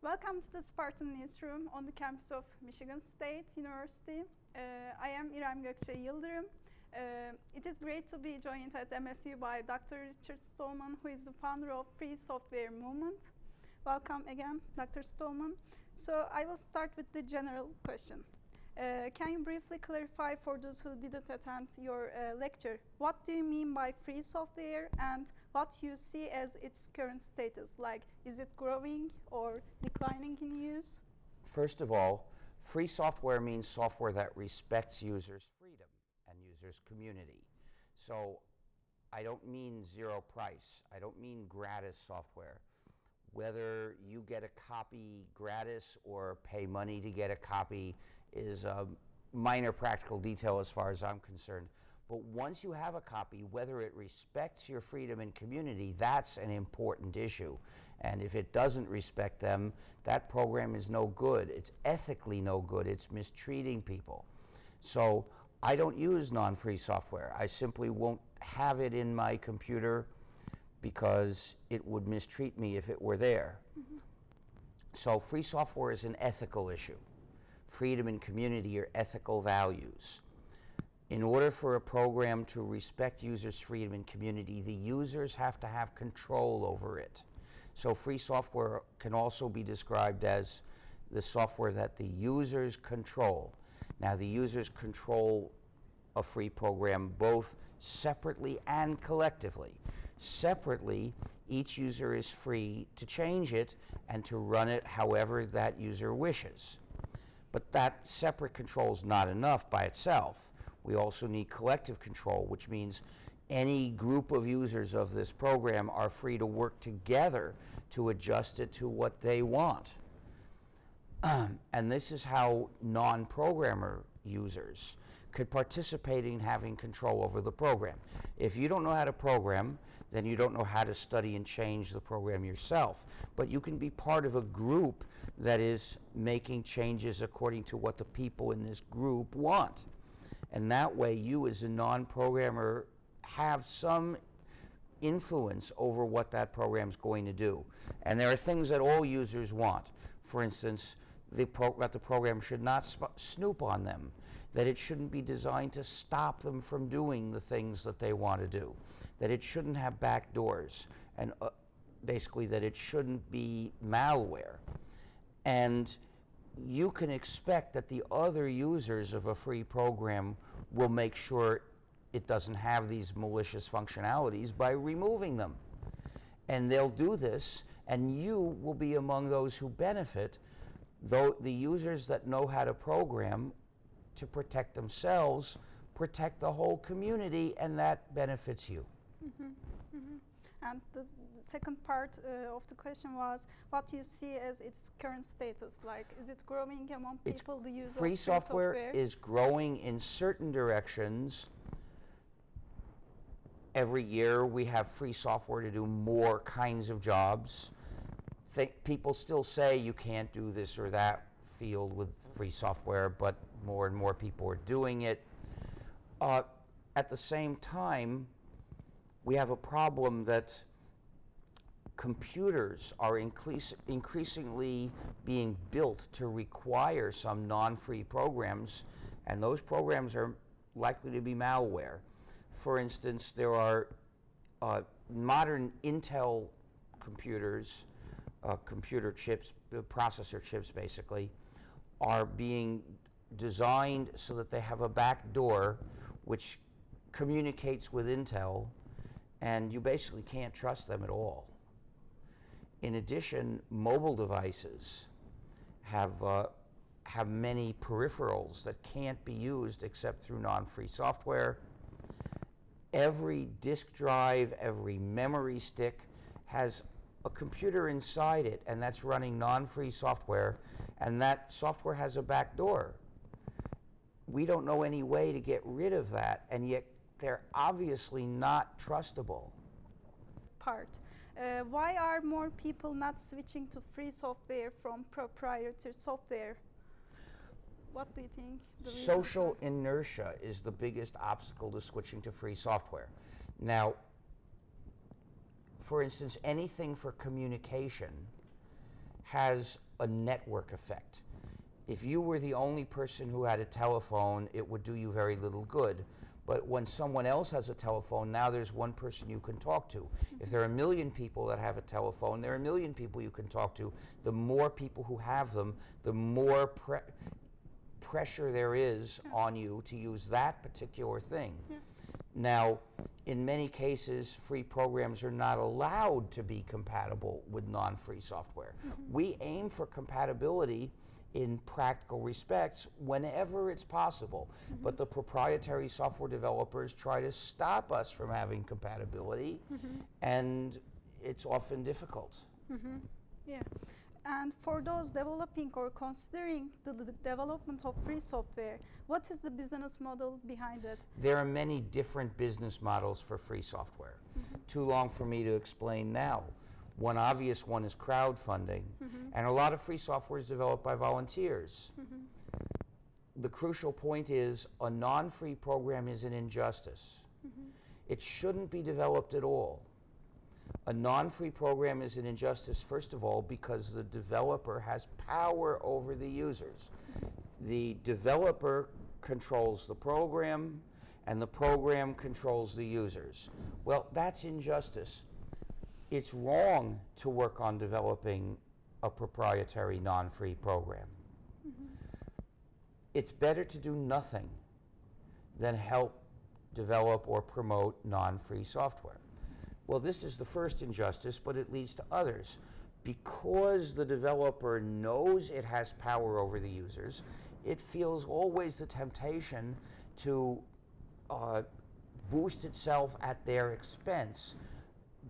Welcome to the Spartan Newsroom on the campus of Michigan State University. I am İrem Gökçe Yıldırım. It is great to be joined at MSU by Dr. Richard Stallman, who is the founder of Free Software Movement. Welcome again, Dr. Stallman. So I will start with the general question. Can you briefly clarify for those who didn't attend your lecture, what do you mean by free software and what you see as its current status? Like, is it growing or declining in use? First of all, free software means software that respects users' freedom and users' community. So I don't mean zero price. I don't mean gratis software. Whether you get a copy gratis or pay money to get a copy is a minor practical detail as far as I'm concerned. But once you have a copy, whether it respects your freedom and community, that's an important issue. And if it doesn't respect them, that program is no good. It's ethically no good. It's mistreating people. So I don't use non-free software. I simply won't have it in my computer because it would mistreat me if it were there. Mm-hmm. So free software is an ethical issue. Freedom and community are ethical values. In order for a program to respect users' freedom and community, the users have to have control over it. So free software can also be described as the software that the users control. Now, the users control a free program both separately and collectively. Separately, each user is free to change it and to run it however that user wishes. But that separate control is not enough by itself. We also need collective control, which means any group of users of this program are free to work together to adjust it to what they want. And this is how non-programmer users could participate in having control over the program. If you don't know how to program, then you don't know how to study and change the program yourself. But you can be part of a group that is making changes according to what the people in this group want. And that way you as a non-programmer have some influence over what that program is going to do. And there are things that all users want. For instance, that the program should not snoop on them, that it shouldn't be designed to stop them from doing the things that they want to do, that it shouldn't have back doors, and basically that it shouldn't be malware. And you can expect that the other users of a free program will make sure it doesn't have these malicious functionalities by removing them. And they'll do this, and you will be among those who benefit, though the users that know how to program to protect themselves protect the whole community, and that benefits you. Mm-hmm. Mm-hmm. And the second part of the question was, what do you see as its current status? Like, is it growing among people, the use of free software? Is growing in certain directions. Every year we have free software to do more kinds of jobs. People still say you can't do this or that field with free software, but more and more people are doing it. At the same time, we have a problem that computers are increasingly being built to require some non-free programs, and those programs are likely to be malware. For instance, there are modern Intel computers, computer chips, processor chips basically, are being designed so that they have a back door which communicates with Intel, and you basically can't trust them at all. In addition, mobile devices have many peripherals that can't be used except through non-free software. Every disk drive, every memory stick has a computer inside it, and that's running non-free software, and that software has a back door. We don't know any way to get rid of that, and yet they're obviously not trustable. Why are more people not switching to free software from proprietary software? What do you think? Social inertia is the biggest obstacle to switching to free software. Now, for instance, anything for communication has a network effect. If you were the only person who had a telephone, it would do you very little good. But when someone else has a telephone, now there's one person you can talk to. If there are 1 million people that have a telephone, there are 1 million people you can talk to. The more people who have them, the more pressure there is on you to use that particular thing. Yes. Now, in many cases, free programs are not allowed to be compatible with non-free software. We aim for compatibility in practical respects whenever it's possible. But the proprietary software developers try to stop us from having compatibility, and it's often difficult. Yeah. And for those developing or considering the development of free software, what is the business model behind it? There are many different business models for free software. Too long for me to explain now. One obvious one is crowdfunding, and a lot of free software is developed by volunteers. The crucial point is a non-free program is an injustice. It shouldn't be developed at all. A non-free program is an injustice, first of all, because the developer has power over the users. The developer controls the program, and the program controls the users. Well, that's injustice. It's wrong to work on developing a proprietary non-free program. It's better to do nothing than help develop or promote non-free software. Well, this is the first injustice, but it leads to others. Because the developer knows it has power over the users, it feels always the temptation to boost itself at their expense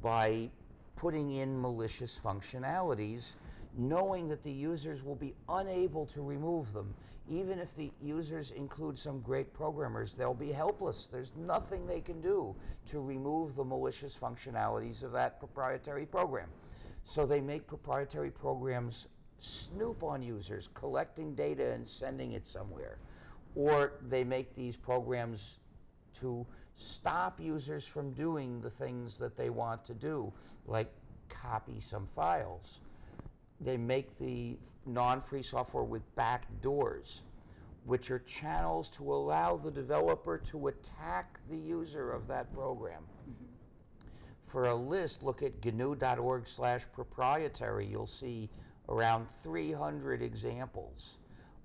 by putting in malicious functionalities, knowing that the users will be unable to remove them. Even if the users include some great programmers, they'll be helpless. There's nothing they can do to remove the malicious functionalities of that proprietary program. So they make proprietary programs snoop on users, collecting data and sending it somewhere. Or they make these programs to stop users from doing the things that they want to do, like copy some files. They make the non-free software with back doors, which are channels to allow the developer to attack the user of that program. For a list, look at GNU.org/proprietary. You'll see around 300 examples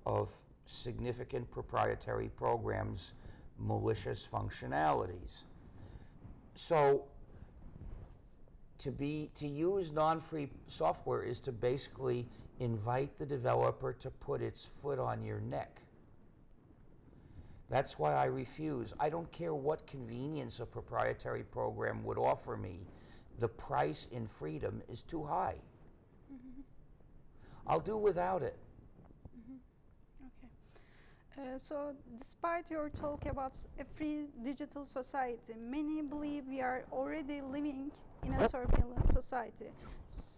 of significant proprietary programs' malicious functionalities. So to use non-free software is to basically invite the developer to put its foot on your neck. That's why I refuse. I don't care what convenience a proprietary program would offer me. The price in freedom is too high. I'll do without it. Okay. So despite your talk about a free digital society, many believe we are already living in a surveillance society.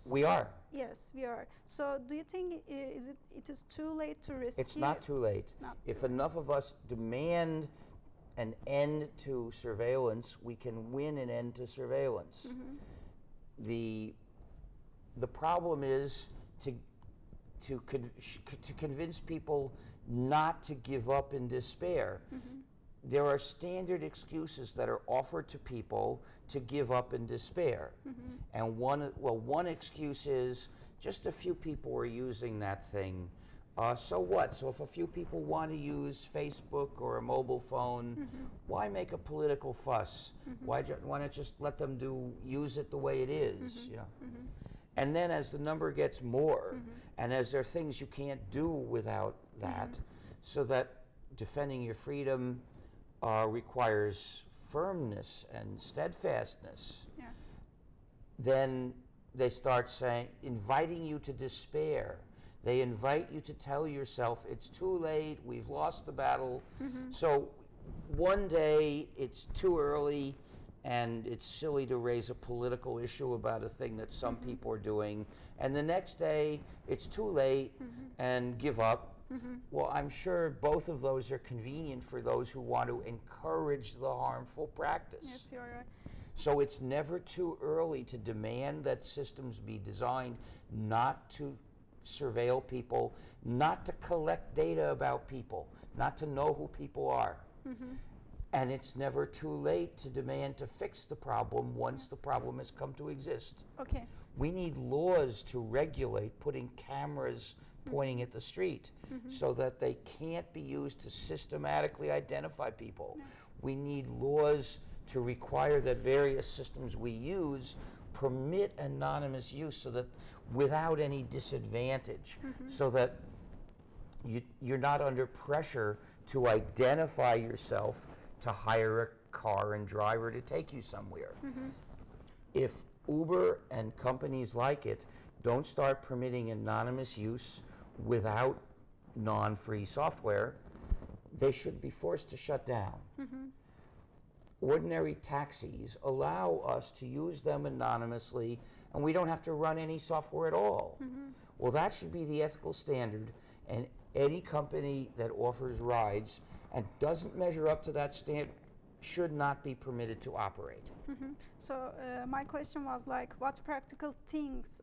We are. Yes, we are. So do you think it is too late to rescue? It's not too late. Not If enough of us demand an end to surveillance, we can win an end to surveillance. The problem is to convince people not to give up in despair. There are standard excuses that are offered to people to give up in despair. And one excuse is just a few people are using that thing. So what? So if a few people want to use Facebook or a mobile phone, why make a political fuss? Why not just let them use it the way it is? You know? And then as the number gets more, and as there are things you can't do without that, so that defending your freedom requires firmness and steadfastness, Yes. then they start inviting you to despair. They invite you to tell yourself, it's too late, we've lost the battle. So one day it's too early and it's silly to raise a political issue about a thing that some people are doing. And the next day it's too late and give up. Well, I'm sure both of those are convenient for those who want to encourage the harmful practice. Yes, you're right. So it's never too early to demand that systems be designed not to surveil people, not to collect data about people, not to know who people are. And it's never too late to demand to fix the problem once the problem has come to exist. Okay. We need laws to regulate putting cameras pointing at the street so that they can't be used to systematically identify people. Yes. We need laws to require that various systems we use permit anonymous use so that without any disadvantage, so that you're not under pressure to identify yourself to hire a car and driver to take you somewhere. If Uber and companies like it don't start permitting anonymous use without non-free software, they should be forced to shut down. Ordinary taxis allow us to use them anonymously, and we don't have to run any software at all. Well, that should be the ethical standard, and any company that offers rides and doesn't measure up to that standard should not be permitted to operate. So my question was like, what practical things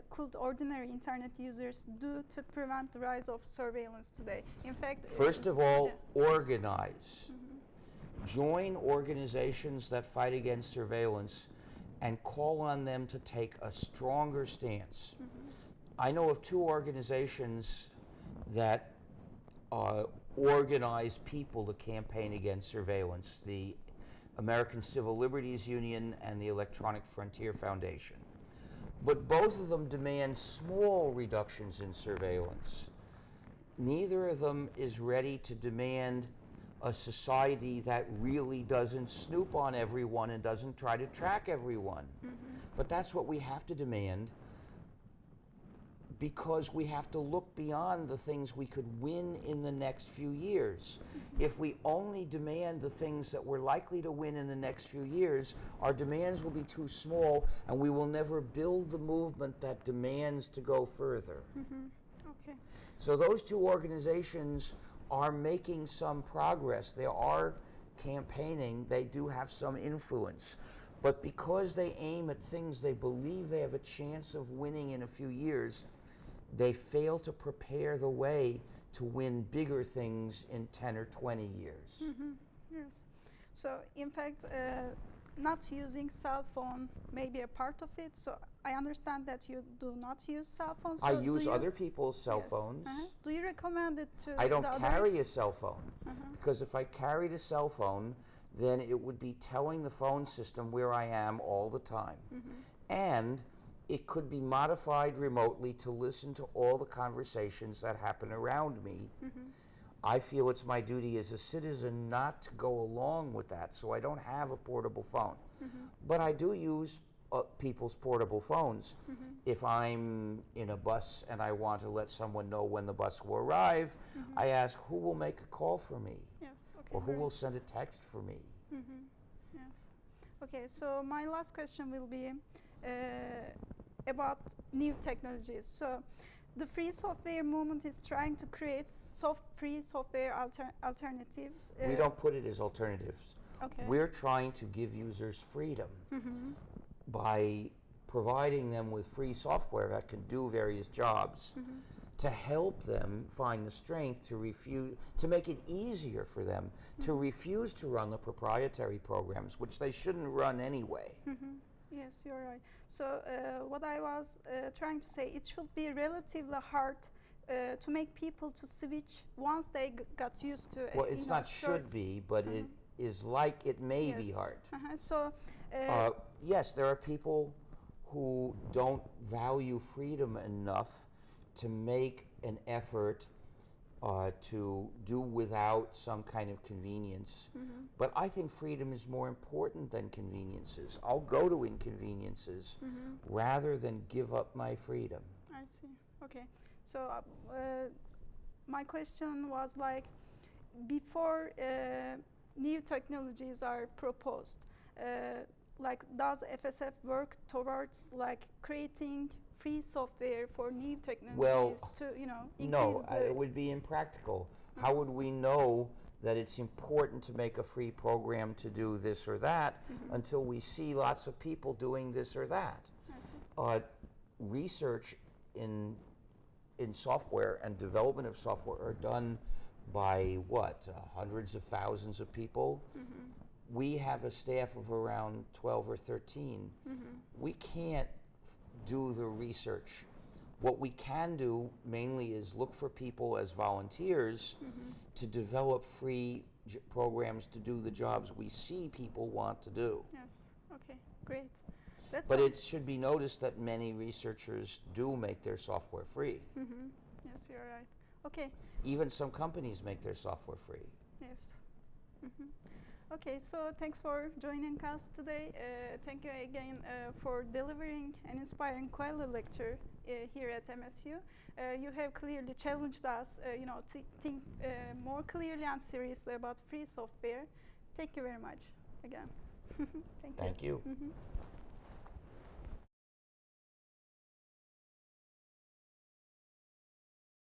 could ordinary internet users do to prevent the rise of surveillance today? In fact, First of all, organize. Join organizations that fight against surveillance and call on them to take a stronger stance. I know of two organizations that organize people to campaign against surveillance, the American Civil Liberties Union and the Electronic Frontier Foundation. But both of them demand small reductions in surveillance. Neither of them is ready to demand a society that really doesn't snoop on everyone and doesn't try to track everyone. But that's what we have to demand, because we have to look beyond the things we could win in the next few years. If we only demand the things that we're likely to win in the next few years, our demands will be too small and we will never build the movement that demands to go further. Okay. So those two organizations are making some progress. They are campaigning, they do have some influence. But because they aim at things they believe they have a chance of winning in a few years, they fail to prepare the way to win bigger things in 10 or 20 years. Yes. So in fact, not using cell phone may be a part of it. So I understand that you do not use cell phones. I So do use you- other people's cell Yes. phones. Do you recommend it to I don't the carry a others? cell phone, because if I carried a cell phone, then it would be telling the phone system where I am all the time. And it could be modified remotely to listen to all the conversations that happen around me. I feel it's my duty as a citizen not to go along with that, so I don't have a portable phone. But I do use people's portable phones. If I'm in a bus and I want to let someone know when the bus will arrive, I ask who will make a call for me, Yes. Okay. or who great. will send a text for me. Yes. Okay, so my last question will be about new technologies. So the free software movement is trying to create free software alternatives. We don't put it as alternatives. Okay. We're trying to give users freedom by providing them with free software that can do various jobs, to help them find the strength to refuse, to make it easier for them to refuse to run the proprietary programs, which they shouldn't run anyway. Yes, you're right. So what I was trying to say, it should be relatively hard to make people to switch once they got used to Well, it's not should be, but it is like it may be hard. So Yes, there are people who don't value freedom enough to make an effort to do without some kind of convenience. But I think freedom is more important than conveniences. I'll go to inconveniences rather than give up my freedom. I see. Okay. So my question was like, before new technologies are proposed, like does FSF work towards like creating free software for new technologies to, increase No, the it would be impractical. How would we know that it's important to make a free program to do this or that until we see lots of people doing this or that? I see. Research in in software and development of software are done by what, hundreds of thousands of people. We have a staff of around 12 or 13. We can't do the research. What we can do mainly is look for people as volunteers to develop free programs to do the jobs we see people want to do. Yes. Okay. Great. That's But all. it should be noticed that many researchers do make their software free. Yes, you're right. Okay. Even some companies make their software free. Yes. Okay, so thanks for joining us today. Thank you again for delivering an inspiring Quello lecture here at MSU. You have clearly challenged us, to think more clearly and seriously about free software. Thank you very much again. Thank you. Thank you.